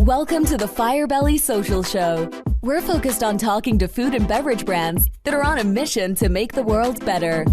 Welcome to the Firebelly Social Show. We're focused on talking to food and beverage brands that are on a mission to make the world better.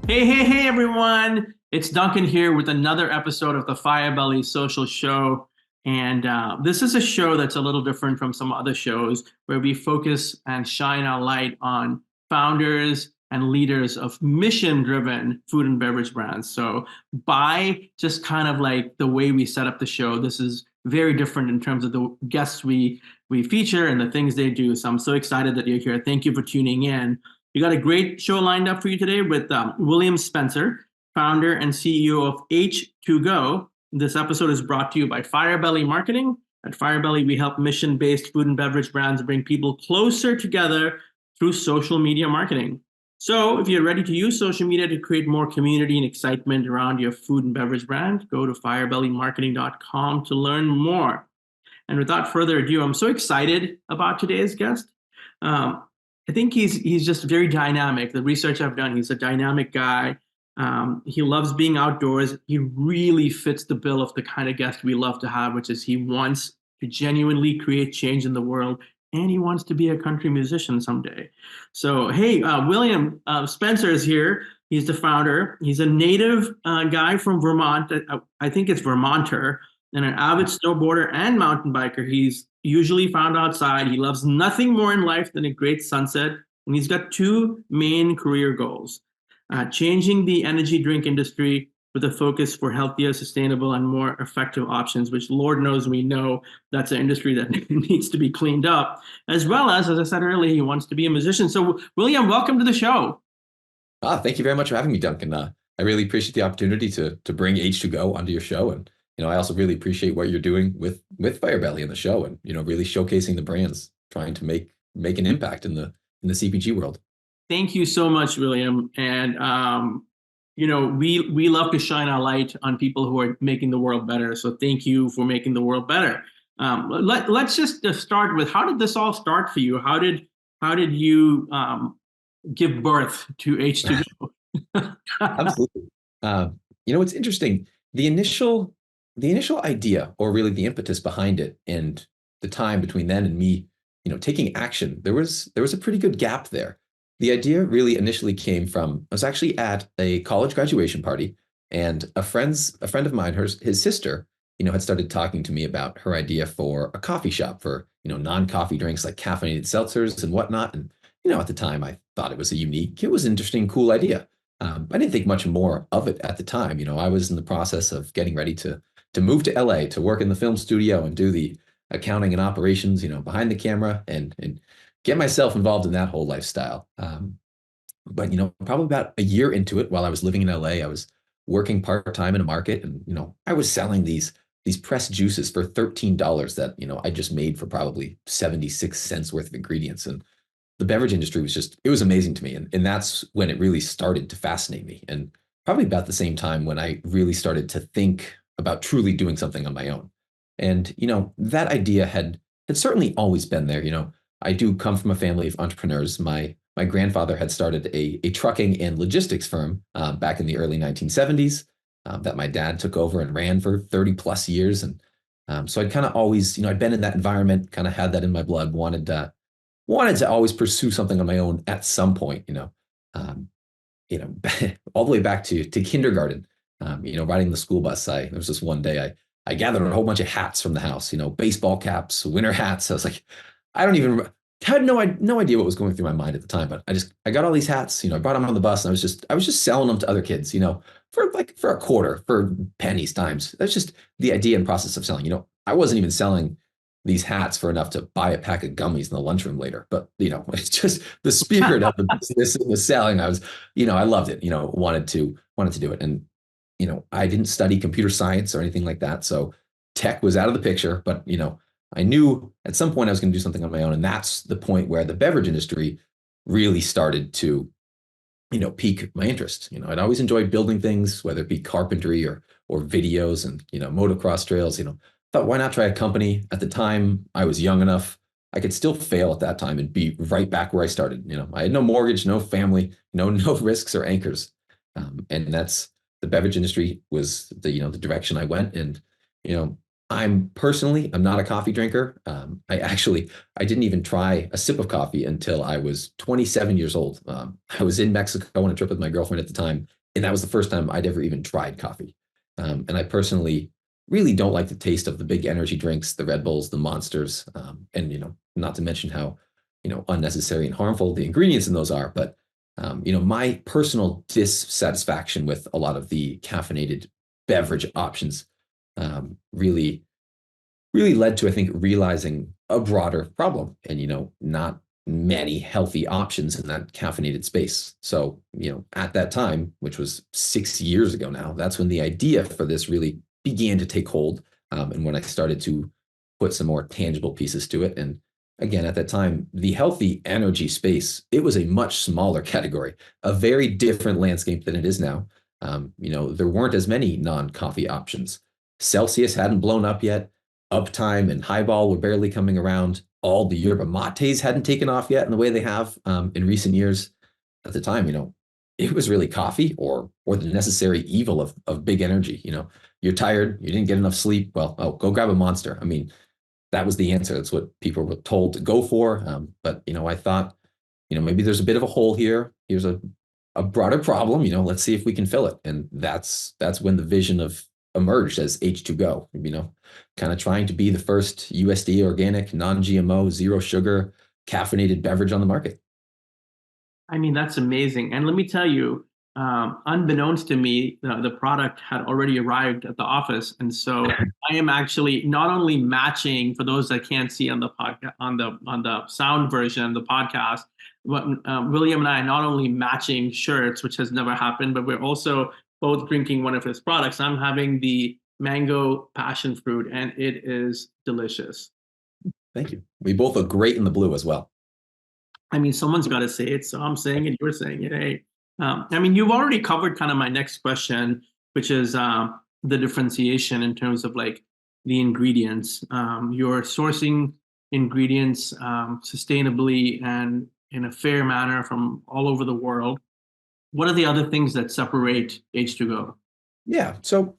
Hey, everyone. It's Duncan here with another episode of the Firebelly Social Show. And this is a show that's a little different from some other shows where we focus and shine our light on founders and leaders of mission-driven food and beverage brands. So by just kind of like the way we set up the show, this is very different in terms of the guests we feature and the things they do. So I'm so excited that you're here. Thank you for tuning in. We got a great show lined up for you today with William Spencer, founder and CEO of H2Go. This episode is brought to you by Firebelly Marketing. At Firebelly, we help mission-based food and beverage brands bring people closer together through social media marketing. So if you're ready to use social media to create more community and excitement around your food and beverage brand, go to firebellymarketing.com to learn more. And without further ado, I'm so excited about today's guest. I think he's just very dynamic. The research I've done, he's a dynamic guy. He loves being outdoors. He really fits the bill of the kind of guest we love to have, which is he wants to genuinely create change in the world. And he wants to be a country musician someday. So, hey, William Spencer is here. He's the founder. He's a native guy from Vermont. I think it's Vermonter, and an avid snowboarder and mountain biker. He's usually found outside. He loves nothing more in life than a great sunset. And he's got two main career goals: changing the energy drink industry with a focus for healthier, sustainable, and more effective options, which Lord knows we know that's an industry that needs to be cleaned up, as well as I said earlier, he wants to be a musician. So William, welcome to the show. Thank you very much for having me, Duncan. I really appreciate the opportunity to bring H2Go onto your show. And, I also really appreciate what you're doing with Firebelly in the show and, really showcasing the brands, trying to make an impact in the CPG world. Thank you so much, William. And, we love to shine our light on people who are making the world better. So thank you for making the world better. Let's just start with, how did this all start for you? How did you give birth to H2Go? Absolutely. It's interesting. The initial idea, or really the impetus behind it, and the time between then and me, taking action, there was a pretty good gap there. The idea really initially came from, I was actually at a college graduation party, and a friend of mine, his sister, had started talking to me about her idea for a coffee shop for, non-coffee drinks like caffeinated seltzers and whatnot. And, at the time I thought it was it was an interesting, cool idea. I didn't think much more of it at the time. I was in the process of getting ready to move to LA to work in the film studio and do the accounting and operations, behind the camera and get myself involved in that whole lifestyle. But, probably about a year into it, while I was living in LA, I was working part-time in a market, and, I was selling these pressed juices for $13 that, I just made for probably 76 cents worth of ingredients. And the beverage industry it was amazing to me. And that's when it really started to fascinate me. And probably about the same time when I really started to think about truly doing something on my own. And, that idea had certainly always been there. I do come from a family of entrepreneurs. My grandfather had started a trucking and logistics firm back in the early 1970s that my dad took over and ran for 30 plus years. And so I'd kind of always, I'd been in that environment, kind of had that in my blood, wanted to always pursue something on my own at some point, all the way back to kindergarten, riding the school bus. There was this one day I gathered a whole bunch of hats from the house, baseball caps, winter hats. I was like, I had no idea what was going through my mind at the time, but I got all these hats, I brought them on the bus, and I was just selling them to other kids, for a quarter, for pennies times. That's just the idea and process of selling. I wasn't even selling these hats for enough to buy a pack of gummies in the lunchroom later, but it's just the spirit of the business and the selling. I was, I loved it, wanted to do it. And, I didn't study computer science or anything like that. So tech was out of the picture, but, I knew at some point I was going to do something on my own. And that's the point where the beverage industry really started to, pique my interest. I'd always enjoyed building things, whether it be carpentry or videos and, motocross trails. Thought, why not try a company? At the time, I was young enough. I could still fail at that time and be right back where I started. I had no mortgage, no family, no risks or anchors. And that's the beverage industry was the direction I went. And, I'm not a coffee drinker. I didn't even try a sip of coffee until I was 27 years old. I was in Mexico on a trip with my girlfriend at the time, and that was the first time I'd ever even tried coffee. And I personally really don't like the taste of the big energy drinks, the Red Bulls, the Monsters, and not to mention how unnecessary and harmful the ingredients in those are. But my personal dissatisfaction with a lot of the caffeinated beverage options really led to, I think, realizing a broader problem and, not many healthy options in that caffeinated space. So, at that time, which was 6 years ago now, that's when the idea for this really began to take hold. And when I started to put some more tangible pieces to it. And again, at that time, the healthy energy space, it was a much smaller category, a very different landscape than it is now. There weren't as many non-coffee options. Celsius hadn't blown up yet. Uptime and Highball were barely coming around. All the yerba mates hadn't taken off yet in the way they have in recent years. At the time, it was really coffee or the necessary evil of big energy. You're tired, you didn't get enough sleep. Well, go grab a Monster. I mean, that was the answer. That's what people were told to go for. But I thought, maybe there's a bit of a hole here. Here's a broader problem. Let's see if we can fill it. And that's when the vision of emerged as H2Go, kind of trying to be the first USDA organic, non-GMO, zero sugar, caffeinated beverage on the market. I mean, that's amazing. And let me tell you, unbeknownst to me, the product had already arrived at the office. And so I am actually not only matching, for those that can't see on the podcast, on the sound version of the podcast, but William and I are not only matching shirts, which has never happened, but we're also both drinking one of his products. I'm having the mango passion fruit, and it is delicious. Thank you. We both look great in the blue as well. I mean, someone's got to say it, so I'm saying it, you're saying it. Hey, I mean, you've already covered kind of my next question, which is the differentiation in terms of like the ingredients. You're sourcing ingredients sustainably and in a fair manner from all over the world. What are the other things that separate H2Go? Yeah, so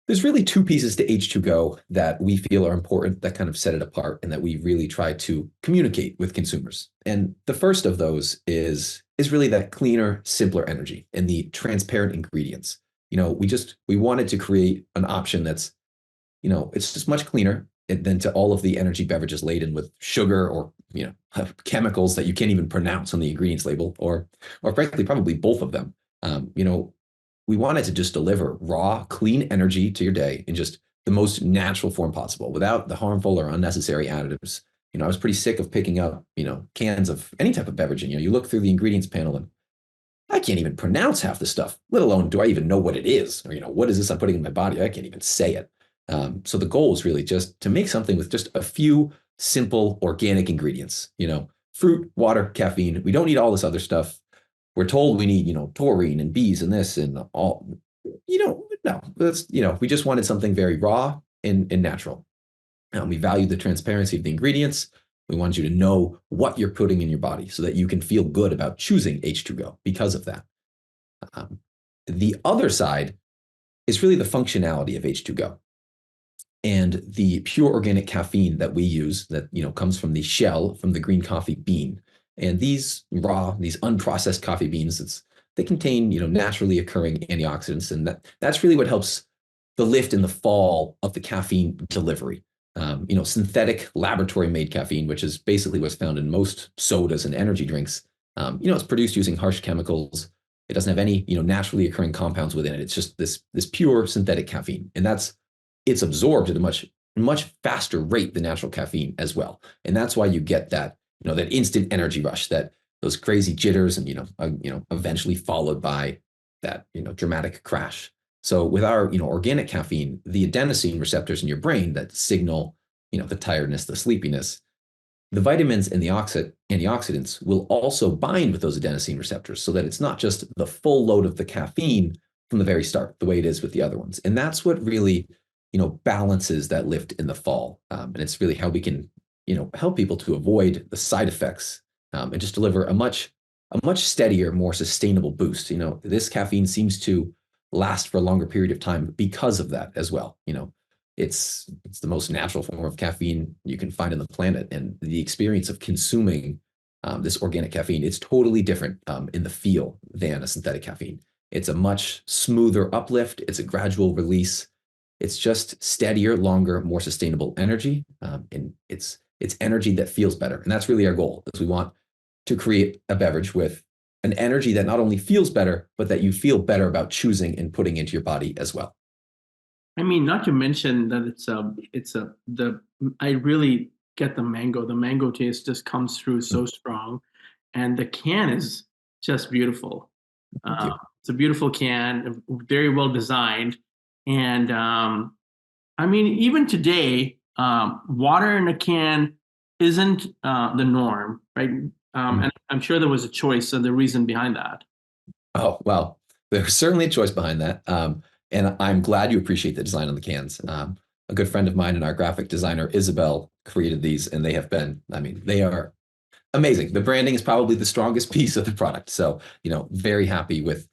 there's really two pieces to H2Go that we feel are important, that kind of set it apart and that we really try to communicate with consumers. And the first of those is really that cleaner, simpler energy and the transparent ingredients. We wanted to create an option that's, it's just much cleaner than to all of the energy beverages laden with sugar or, chemicals that you can't even pronounce on the ingredients label, or frankly, probably both of them. We wanted to just deliver raw, clean energy to your day in just the most natural form possible without the harmful or unnecessary additives. I was pretty sick of picking up, cans of any type of beverage. And, you look through the ingredients panel and I can't even pronounce half the stuff, let alone do I even know what it is? Or, what is this I'm putting in my body? I can't even say it. So the goal is really just to make something with just a few simple organic ingredients, fruit, water, caffeine. We don't need all this other stuff. We're told we need, taurine and bees and this and all, no, that's, we just wanted something very raw and natural. We valued the transparency of the ingredients. We wanted you to know what you're putting in your body so that you can feel good about choosing H2Go because of that. The other side is really the functionality of H2Go and the pure organic caffeine that we use that, comes from the shell from the green coffee bean. And these unprocessed coffee beans, they contain, naturally occurring antioxidants. And that's really what helps the lift and the fall of the caffeine delivery. Synthetic laboratory-made caffeine, which is basically what's found in most sodas and energy drinks, it's produced using harsh chemicals. It doesn't have any, naturally occurring compounds within it. It's just this pure synthetic caffeine, and it's absorbed at a much faster rate than natural caffeine as well. And that's why you get that, that instant energy rush, those crazy jitters, and eventually followed by that dramatic crash. So with our organic caffeine, the adenosine receptors in your brain that signal the tiredness, the sleepiness, the vitamins and the antioxidants will also bind with those adenosine receptors, so that it's not just the full load of the caffeine from the very start, the way it is with the other ones. And that's what really balances that lift in the fall. And it's really how we can help people to avoid the side effects and just deliver a much steadier, more sustainable boost. This caffeine seems to last for a longer period of time because of that as well. It's the most natural form of caffeine you can find on the planet, and the experience of consuming this organic caffeine, it's totally different in the feel than a synthetic caffeine. It's a much smoother uplift. It's a gradual release. It's just steadier, longer, more sustainable energy, and it's energy that feels better. And that's really our goal, is we want to create a beverage with an energy that not only feels better, but that you feel better about choosing and putting into your body as well. I mean, not to mention that I really get the mango. The mango taste just comes through so strong, and the can is just beautiful. It's a beautiful can, very well designed, and I mean, even today, water in a can isn't the norm, right? And I'm sure there was a choice and the reason behind that. Oh, well, there's certainly a choice behind that. And I'm glad you appreciate the design on the cans. A good friend of mine and our graphic designer, Isabel, created these, and they have been, I mean, they are amazing. The branding is probably the strongest piece of the product. So, very happy with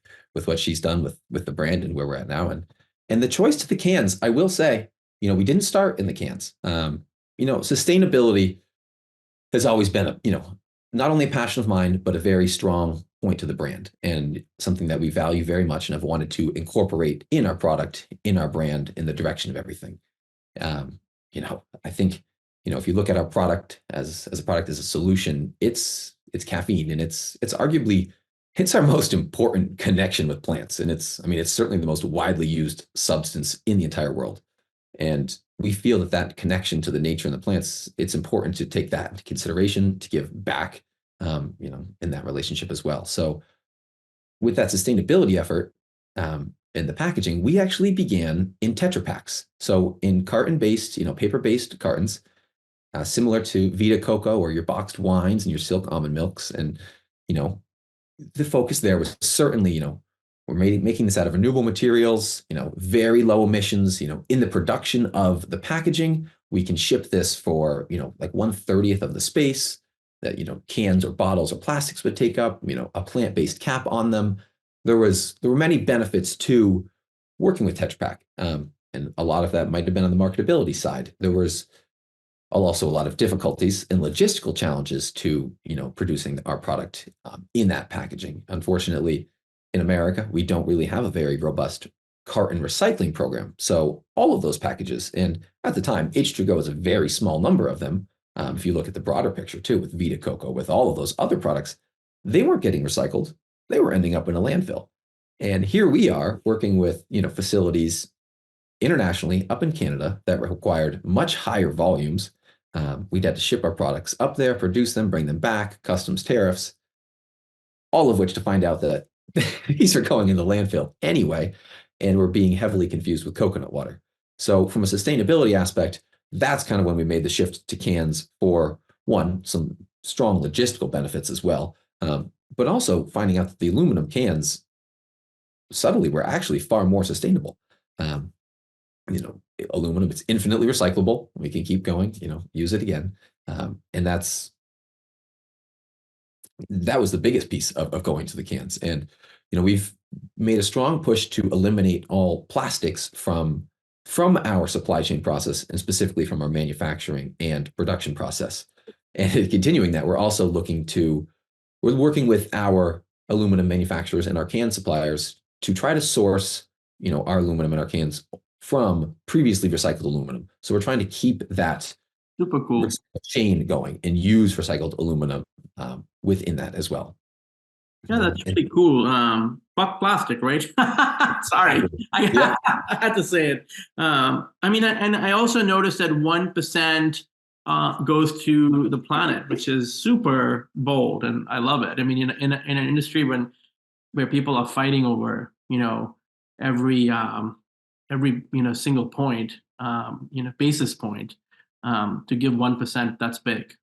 what she's done with the brand and where we're at now. And the choice to the cans, I will say, we didn't start in the cans. Sustainability has always been not only a passion of mine, but a very strong point to the brand, and something that we value very much and have wanted to incorporate in our product, in our brand, in the direction of everything. I think, if you look at our product as a product, as a solution, it's caffeine, and it's arguably, it's our most important connection with plants. And it's certainly the most widely used substance in the entire world. And we feel that connection to the nature and the plants, it's important to take that into consideration, to give back, in that relationship as well. So with that sustainability effort, in the packaging, we actually began in Tetra Paks. So in carton-based, paper-based cartons, similar to Vita Coco or your boxed wines and your silk almond milks. And, the focus there was certainly, we're making this out of renewable materials, very low emissions, in the production of the packaging. We can ship this for, like 1/30th of the space that, cans or bottles or plastics would take up, a plant-based cap on them. There were many benefits to working with Tetra Pak. And a lot of that might have been on the marketability side. There was also a lot of difficulties and logistical challenges to, producing our product in that packaging. Unfortunately, in America, we don't really have a very robust carton recycling program. So all of those packages, and at the time, H2Go was a very small number of them. If you look at the broader picture too, with Vita Coco, with all of those other products, they weren't getting recycled. They were ending up in a landfill. And here we are working with, facilities internationally up in Canada that required much higher volumes. We'd had to ship our products up there, produce them, bring them back, customs tariffs, all of which to find out that these are going in the landfill anyway, and we're being heavily confused with coconut water. So from a sustainability aspect, that's kind of when we made the shift to cans for, one, some strong logistical benefits as well, but also finding out that the aluminum cans subtly were actually far more sustainable. Aluminum, it's infinitely recyclable. We can keep going, use it again. And that was the biggest piece of going to the cans. And, we've made a strong push to eliminate all plastics from our supply chain process, and specifically from our manufacturing and production process. And continuing that, we're working with our aluminum manufacturers and our can suppliers to try to source, our aluminum and our cans from previously recycled aluminum. So we're trying to keep that super cool chain going and use recycled aluminum within that as well. Yeah, that's pretty cool. Fuck plastic, right? Sorry, I had to say it. And I also noticed that 1% goes to the planet, which is super bold, and I love it. I mean, in an industry where people are fighting over, every single point, basis point, to give 1%, that's big.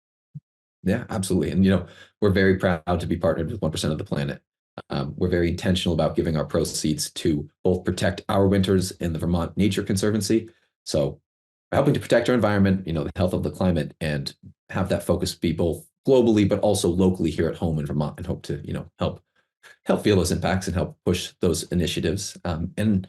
Yeah, absolutely. And, we're very proud to be partnered with 1% of the planet. We're very intentional about giving our proceeds to both protect our winters in the Vermont Nature Conservancy. So helping to protect our environment, the health of the climate, and have that focus be both globally, but also locally here at home in Vermont, and hope to, help help feel those impacts and help push those initiatives. And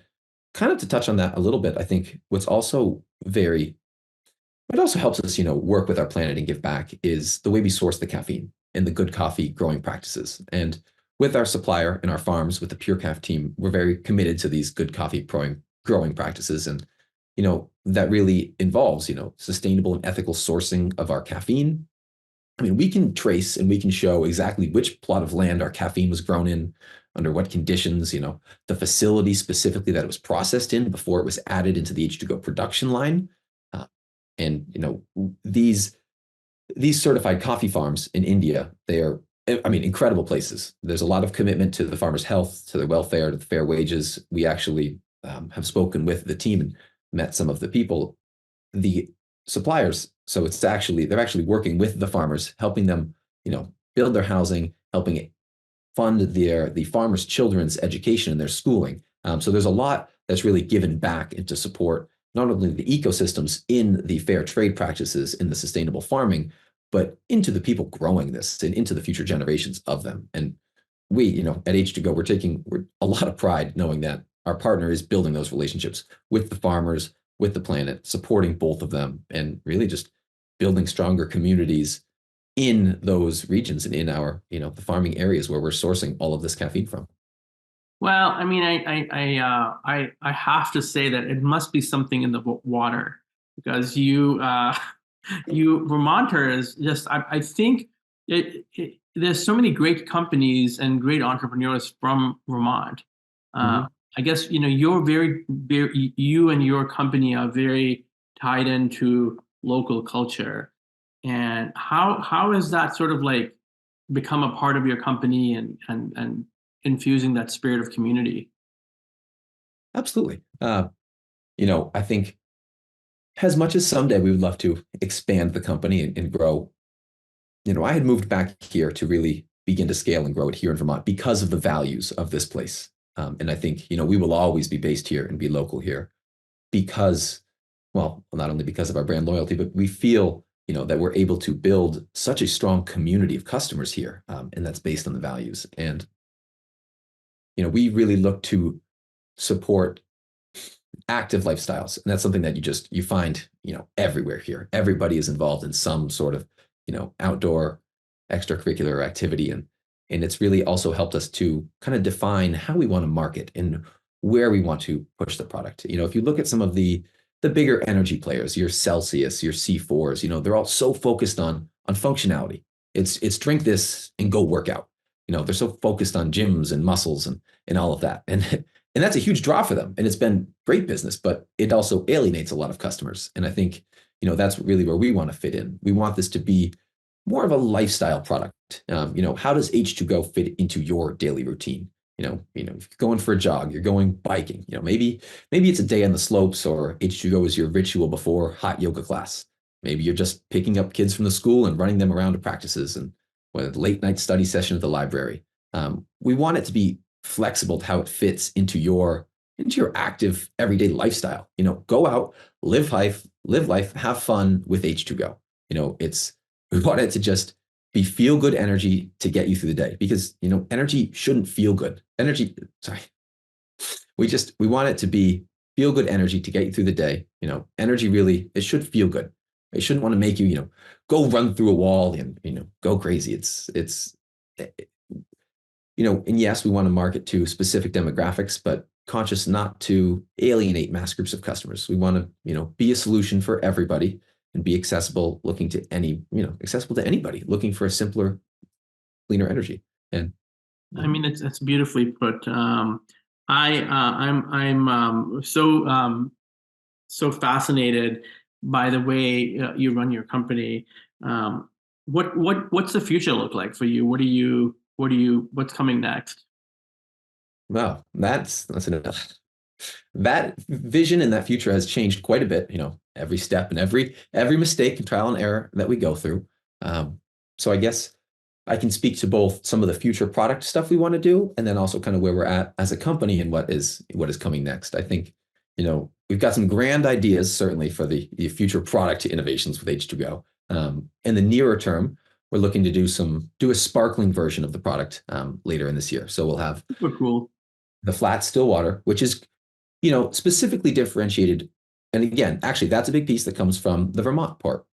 kind of to touch on that a little bit, I think what also helps us, work with our planet and give back is the way we source the caffeine and the good coffee growing practices. And with our supplier and our farms, with the Pure Caf team, we're very committed to these good coffee growing practices. And, that really involves, sustainable and ethical sourcing of our caffeine. I mean, we can trace and we can show exactly which plot of land our caffeine was grown in, under what conditions, the facility specifically that it was processed in before it was added into the H2Go production line. And these certified coffee farms in India, they are, incredible places. There's a lot of commitment to the farmers' health, to their welfare, to the fair wages. We actually have spoken with the team and met some of the people, the suppliers. So they're actually working with the farmers, helping them, build their housing, helping fund the farmers' children's education and their schooling. So there's a lot that's really given back and to support not only the ecosystems in the fair trade practices in the sustainable farming, but into the people growing this and into the future generations of them. And we, at H2Go, we're a lot of pride knowing that our partner is building those relationships with the farmers, with the planet, supporting both of them, and really just building stronger communities in those regions and in our, the farming areas where we're sourcing all of this caffeine from. Well, I mean, I have to say that it must be something in the water, because Vermonters just, I think there's so many great companies and great entrepreneurs from Vermont. I guess, you're you and your company are very tied into local culture. And how has that sort of like become a part of your company and infusing that spirit of community? Absolutely. I think as much as someday we would love to expand the company and grow, I had moved back here to really begin to scale and grow it here in Vermont because of the values of this place. And I think, we will always be based here and be local here because, well, not only because of our brand loyalty, but we feel, that we're able to build such a strong community of customers here. And that's based on the values. And, we really look to support active lifestyles. And that's something that you find, everywhere here. Everybody is involved in some sort of, outdoor extracurricular activity. And it's really also helped us to kind of define how we want to market and where we want to push the product. If you look at some of the bigger energy players, your Celsius, your C4s, they're all so focused on functionality. It's drink this and go work out. They're so focused on gyms and muscles and all of that. And that's a huge draw for them. And it's been great business, but it also alienates a lot of customers. And I think, that's really where we want to fit in. We want this to be more of a lifestyle product. How does H2Go fit into your daily routine? If you're going for a jog, you're going biking, maybe it's a day on the slopes, or H2Go is your ritual before hot yoga class. Maybe you're just picking up kids from the school and running them around to practices, and a late night study session at the library. We want it to be flexible to how it fits into your active everyday lifestyle. Go out, live life, have fun with H2Go. We want it to just be feel good energy to get you through the day, because energy shouldn't feel good. We want it to be feel good energy to get you through the day. Energy really, it should feel good. It shouldn't want to make you, go run through a wall and, go crazy. And yes, we want to market to specific demographics, but conscious not to alienate mass groups of customers. We want to, be a solution for everybody and be accessible, accessible to anybody looking for a simpler, cleaner energy. And I mean, it's beautifully put. I'm so fascinated by the way you run your company. What's the future look like for you? What's coming next? Wow, that's enough. That vision and that future has changed quite a bit, every step and every mistake and trial and error that we go through. So I guess I can speak to both some of the future product stuff we want to do, and then also kind of where we're at as a company and what is coming next. I think, we've got some grand ideas, certainly, for the future product innovations with H2Go. In the nearer term, we're looking to do a sparkling version of the product later in this year. So we'll have Super cool. the flat still water, which is, specifically differentiated. And again, actually, that's a big piece that comes from the Vermont port.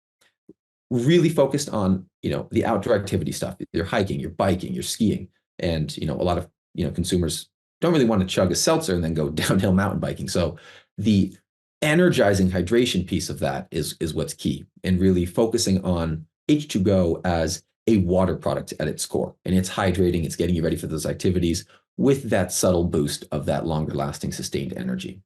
Really focused on, the outdoor activity stuff. You're hiking, you're biking, you're skiing. And, a lot of, consumers don't really want to chug a seltzer and then go downhill mountain biking. So the energizing hydration piece of that is what's key, and really focusing on H2Go as a water product at its core. And it's hydrating, it's getting you ready for those activities with that subtle boost of that longer lasting sustained energy.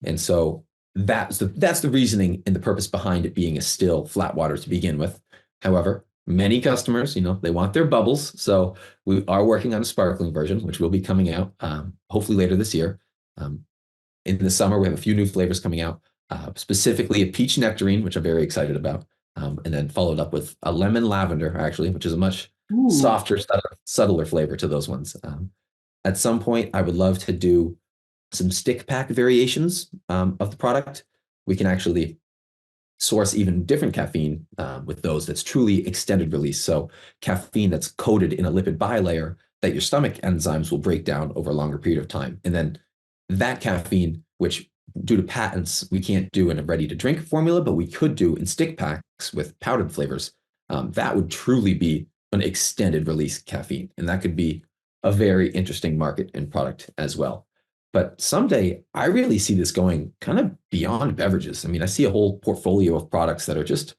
And so that's the reasoning and the purpose behind it being a still flat water to begin with. However, many customers, they want their bubbles. So we are working on a sparkling version, which will be coming out hopefully later this year. In the summer, we have a few new flavors coming out, specifically a peach nectarine, which I'm very excited about. And then followed up with a lemon lavender, actually, which is a much softer, subtler flavor to those ones. At some point, I would love to do some stick pack variations of the product. We can actually source even different caffeine with those that's truly extended release. So caffeine that's coated in a lipid bilayer that your stomach enzymes will break down over a longer period of time. And then that caffeine, which due to patents, we can't do in a ready to drink formula, but we could do in stick packs with powdered flavors. That would truly be an extended release caffeine. And that could be a very interesting market and product as well. But someday I really see this going kind of beyond beverages. I mean, I see a whole portfolio of products that are just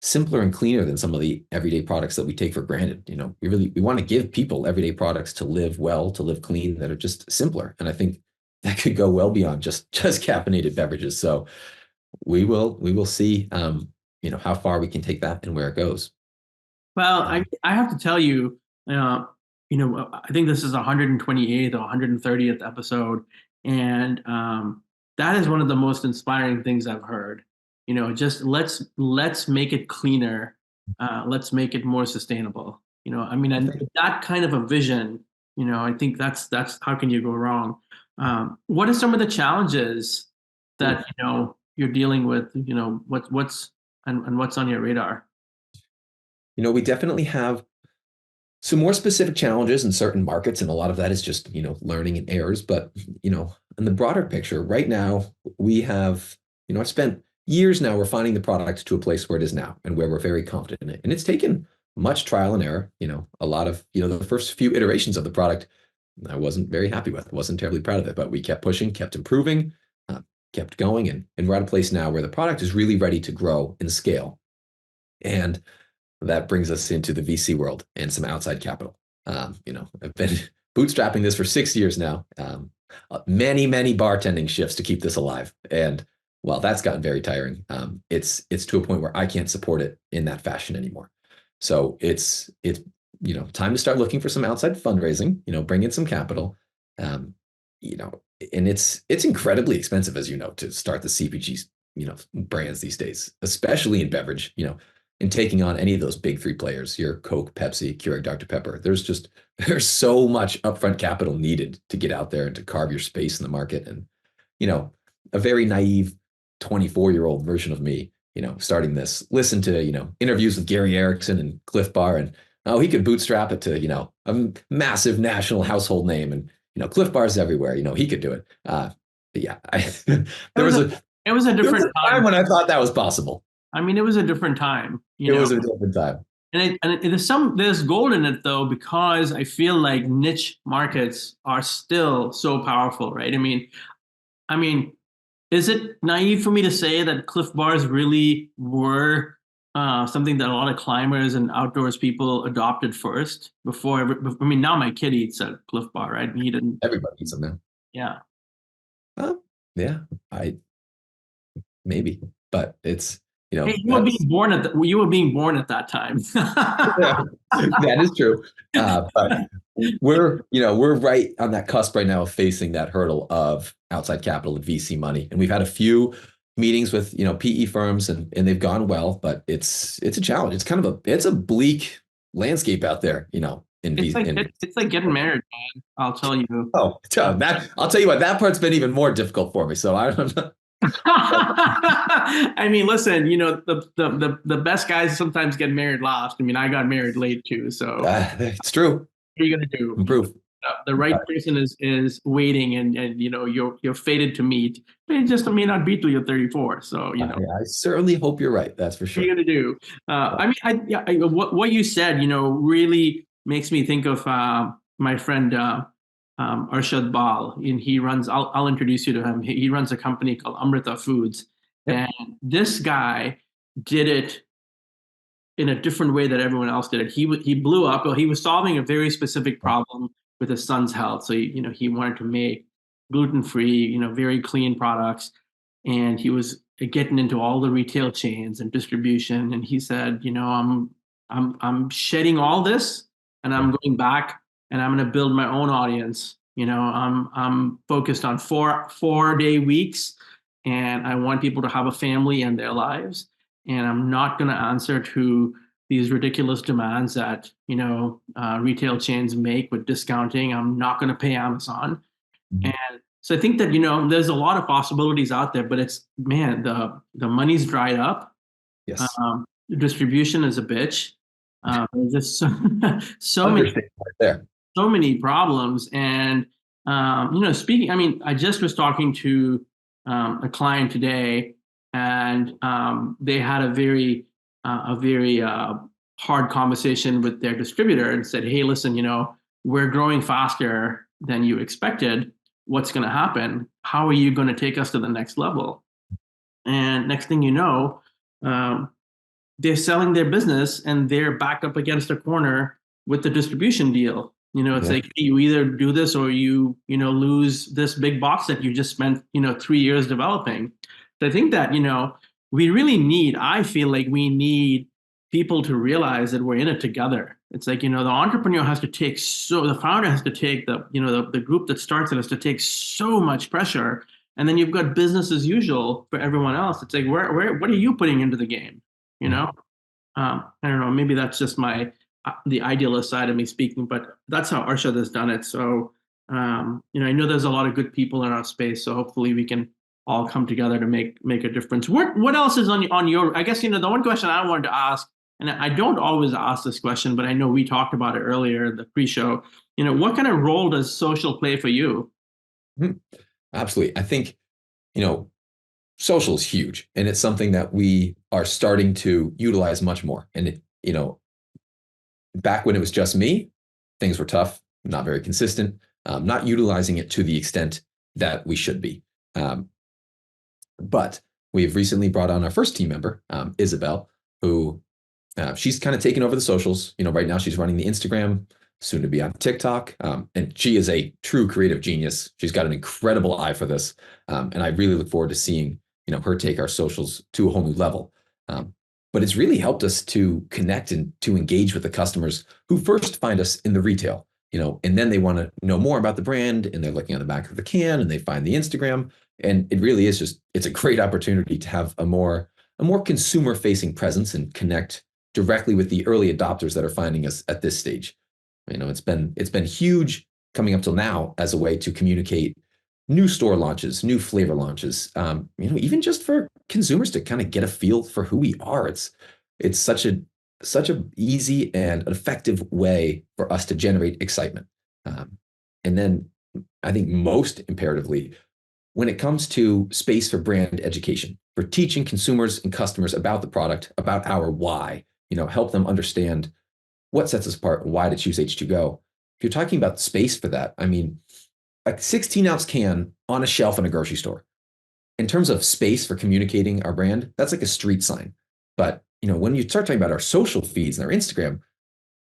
simpler and cleaner than some of the everyday products that we take for granted. We want to give people everyday products to live well, to live clean, that are just simpler. And I think that could go well beyond just caffeinated beverages. So we will see, how far we can take that and where it goes. Well, I have to tell you, I think this is 128th or 130th episode, and that is one of the most inspiring things I've heard. Just let's make it cleaner, let's make it more sustainable. And that kind of a vision, I think that's how can you go wrong? What are some of the challenges that you're dealing with? What's on your radar? We definitely have some more specific challenges in certain markets, and a lot of that is just learning and errors. But in the broader picture, right now we have I've spent years now refining the product to a place where it is now, and where we're very confident in it. And it's taken much trial and error. A lot of the first few iterations of the product I wasn't very happy with, wasn't terribly proud of it, but we kept pushing, kept improving, kept going, and we're at a place now where the product is really ready to grow and scale. And that brings us into the VC world and some outside capital. I've been bootstrapping this for 6 years now. Many bartending shifts to keep this alive. And while that's gotten very tiring, it's to a point where I can't support it in that fashion anymore. So it's time to start looking for some outside fundraising, bring in some capital. And it's incredibly expensive, as to start the CPG, brands these days, especially in beverage, in taking on any of those big three players, your Coke, Pepsi, Keurig, Dr. Pepper. There's so much upfront capital needed to get out there and to carve your space in the market. And, a very naive 24-year-old version of me, starting this, listen to, interviews with Gary Erickson and Cliff Bar, and he could bootstrap it to, a massive national household name, and, Cliff Bar's everywhere, he could do it. But yeah, it was a different time when I thought that was possible. I mean, it was a different time. It was a different time. And there's gold in it, though, because I feel like niche markets are still so powerful, right? I mean, is it naive for me to say that Cliff Bars really were something that a lot of climbers and outdoors people adopted first before? Now my kid eats a Cliff Bar, right? And he didn't. Everybody eats them now. Yeah. Yeah, maybe, but it's. Hey, you were being born at that time. Yeah, that is true. But we're right on that cusp right now of facing that hurdle of outside capital and VC money. And we've had a few meetings with, PE firms, and they've gone well, but it's a challenge. It's kind of a bleak landscape out there, it's like getting married, man. I'll tell you. Oh, I'll tell you what, that part's been even more difficult for me. So I don't know. I mean, listen, the best guys sometimes get married last. I mean, I got married late too. So It's true. what are you gonna do? Improve. The right person is waiting, and you're fated to meet. But it just may not be till you're 34. So I certainly hope you're right. That's for what are sure. you gonna do? I mean, what you said, really makes me think of my friend Arshad Bal, and he runs. I'll introduce you to him. He runs a company called Amrita Foods, Yep. and this guy did it in a different way that everyone else did it. He blew up. Well, he was solving a very specific problem with his son's health. So he wanted to make gluten-free, very clean products, and he was getting into all the retail chains and distribution. And he said, I'm shedding all this, and I'm going back, and I'm going to build my own audience. I'm focused on four-day weeks, and I want people to have a family and their lives, and I'm not going to answer to these ridiculous demands that retail chains make with discounting. I'm not going to pay Amazon. Mhm. And so I think that there's a lot of possibilities out there, but it's, man, the money's dried up. Yes. The distribution is a bitch. There's just so many Understand right there. so many problems. And speaking, I mean, I just was talking to a client today, and they had a very hard conversation with their distributor and said, hey, listen, we're growing faster than you expected. What's going to happen? How are you going to take us to the next level? And next thing you know, they're selling their business, and they're backed up against a corner with the distribution deal. It's like, hey, you either do this or you lose this big box that you just spent 3 years developing. So I think that I feel like we need people to realize that we're in it together. It's like, the entrepreneur has to take, the founder has to take, the group that starts it has to take so much pressure. And then you've got business as usual for everyone else. It's like, what are you putting into the game? I don't know, maybe that's just the idealist side of me speaking, but that's how Arshad has done it. So, I know there's a lot of good people in our space, so hopefully we can all come together to make a difference. What else is on your, I guess, the one question I wanted to ask, and I don't always ask this question, but I know we talked about it earlier in the pre-show, what kind of role does social play for you? Absolutely. I think, social is huge, and it's something that we are starting to utilize much more. And back when it was just me, things were tough, not very consistent, not utilizing it to the extent that we should be. But we've recently brought on our first team member, Isabel, who she's kind of taken over the socials. Right now she's running the Instagram, soon to be on TikTok. And she is a true creative genius. She's got an incredible eye for this. And I really look forward to seeing, her take our socials to a whole new level. But it's really helped us to connect and to engage with the customers who first find us in the retail, and then they want to know more about the brand, and they're looking on the back of the can, and they find the Instagram. And it really is it's a great opportunity to have a more consumer facing presence and connect directly with the early adopters that are finding us at this stage. It's been huge coming up till now as a way to communicate new store launches, new flavor launches, even just for consumers to kind of get a feel for who we are. It's such a easy and effective way for us to generate excitement. And then I think most imperatively, when it comes to space for brand education, for teaching consumers and customers about the product, about our why, help them understand what sets us apart and why to choose H2Go. If you're talking about space for that, I mean, a 16-ounce can on a shelf in a grocery store. In terms of space for communicating our brand, that's like a street sign. But when you start talking about our social feeds and our Instagram,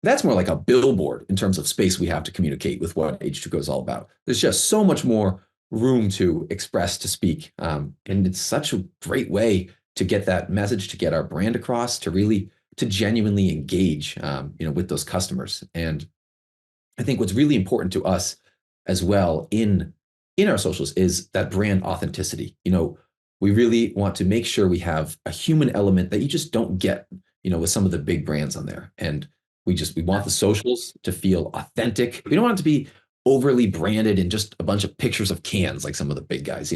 that's more like a billboard in terms of space we have to communicate with what H2Go is all about. There's just so much more room to express, to speak. And it's such a great way to get that message, to get our brand across, to genuinely engage, with those customers. And I think what's really important to us as well in our socials is that brand authenticity. We really want to make sure we have a human element that you just don't get, with some of the big brands on there. And we want the socials to feel authentic. We don't want it to be overly branded and just a bunch of pictures of cans like some of the big guys.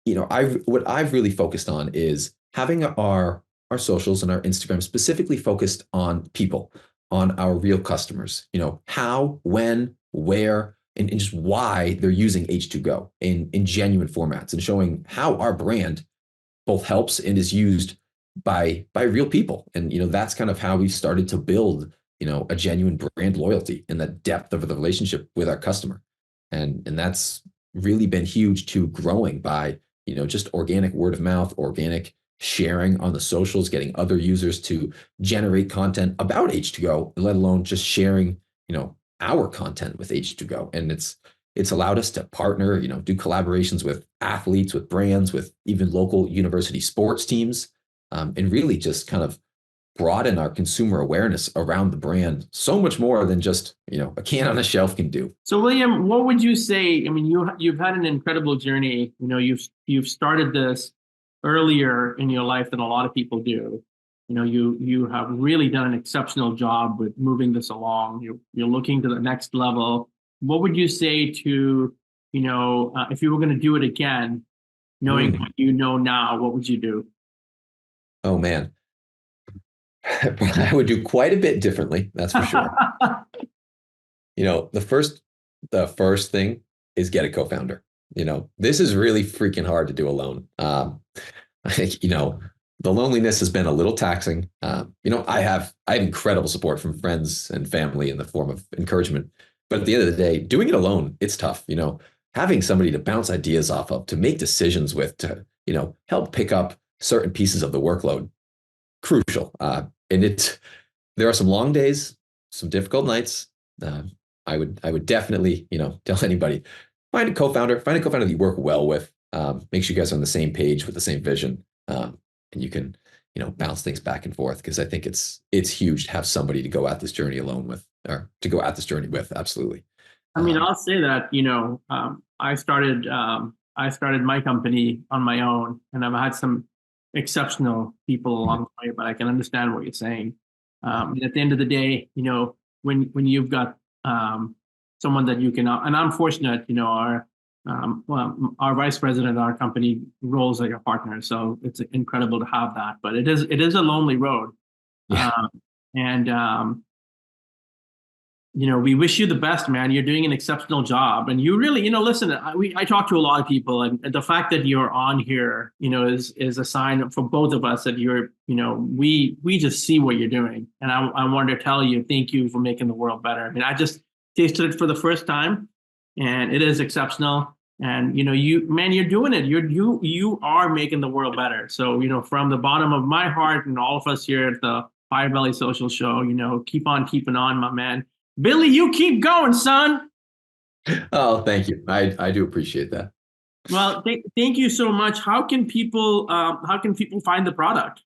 what I've really focused on is having our socials and our Instagram specifically focused on people, on our real customers, how, when, where, and just why they're using H2Go in genuine formats, and showing how our brand both helps and is used by real people. And that's kind of how we started to build a genuine brand loyalty and the depth of the relationship with our customer. And that's really been huge to growing by just organic word of mouth, organic sharing on the socials, getting other users to generate content about H2Go, let alone just sharing our content with H2Go. And it's allowed us to partner, do collaborations with athletes, with brands, with even local university sports teams, and really just kind of broaden our consumer awareness around the brand so much more than just, a can on a shelf can do. So William, what would you say? I mean, you've had an incredible journey. You've started this earlier in your life than a lot of people do. You have really done an exceptional job with moving this along. You're looking to the next level. What would you say to, if you were going to do it again, knowing what you know now, what would you do? Oh man, I would do quite a bit differently. That's for sure. The first thing is get a co-founder. This is really freaking hard to do alone. I think, the loneliness has been a little taxing. I have incredible support from friends and family in the form of encouragement. But at the end of the day, doing it alone, it's tough. Having somebody to bounce ideas off of, to make decisions with, to, help pick up certain pieces of the workload, crucial. And there are some long days, some difficult nights. I would definitely, tell anybody, find a co-founder that you work well with. Make sure you guys are on the same page with the same vision. And you can, bounce things back and forth, because I think it's huge to have somebody to go at this journey alone with, or to go at this journey with. Absolutely. I mean, I'll say that, I started my company on my own, and I've had some exceptional people along the way, but I can understand what you're saying. And at the end of the day, when you've got someone that you can, and I'm fortunate, our vice president of our company rolls like a partner, so it's incredible to have that. But it is a lonely road, yeah. We wish you the best, man. You're doing an exceptional job, and you really, listen. I talk to a lot of people, and the fact that you're on here, is a sign for both of us that you're, we just see what you're doing, and I wanted to tell you thank you for making the world better. I mean, I just tasted it for the first time, and it is exceptional. And you're doing it. You are making the world better. So from the bottom of my heart and all of us here at the Firebelly Social Show, keep on keeping on, my man. Billy, you keep going, son. Oh, thank you. I do appreciate that. Well, thank you so much. How can people find the product?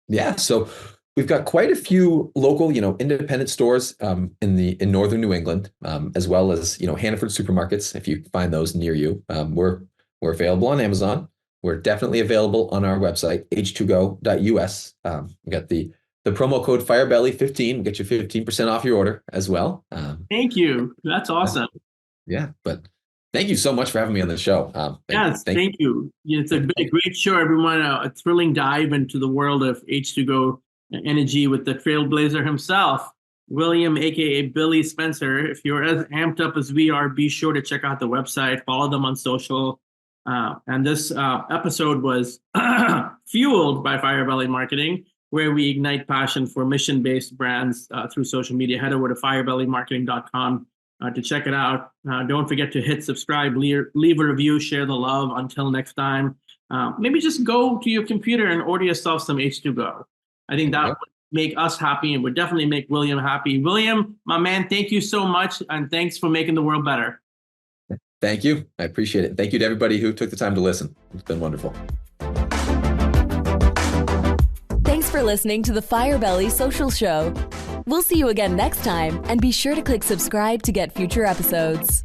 Yeah, so we've got quite a few local, independent stores in northern New England, as well as Hannaford supermarkets. If you find those near you, we're available on Amazon. We're definitely available on our website, h2go.us. We got the promo code Firebelly15 will get you 15% off your order as well. Thank you. That's awesome. Yeah, but thank you so much for having me on the show. Thank you. It's been a great show, everyone. A thrilling dive into the world of H2Go energy with the trailblazer himself, William, aka Billy Spencer. If you're as amped up as we are, be sure to check out the website, follow them on social. And this episode was fueled by Firebelly Marketing, where we ignite passion for mission-based brands through social media. Head over to firebellymarketing.com to check it out. Don't forget to hit subscribe, leave a review, share the love. Until next time, maybe just go to your computer and order yourself some H2Go. I think that would make us happy and would definitely make William happy. William, my man, thank you so much. And thanks for making the world better. Thank you. I appreciate it. Thank you to everybody who took the time to listen. It's been wonderful. Thanks for listening to the Firebelly Social Show. We'll see you again next time, and be sure to click subscribe to get future episodes.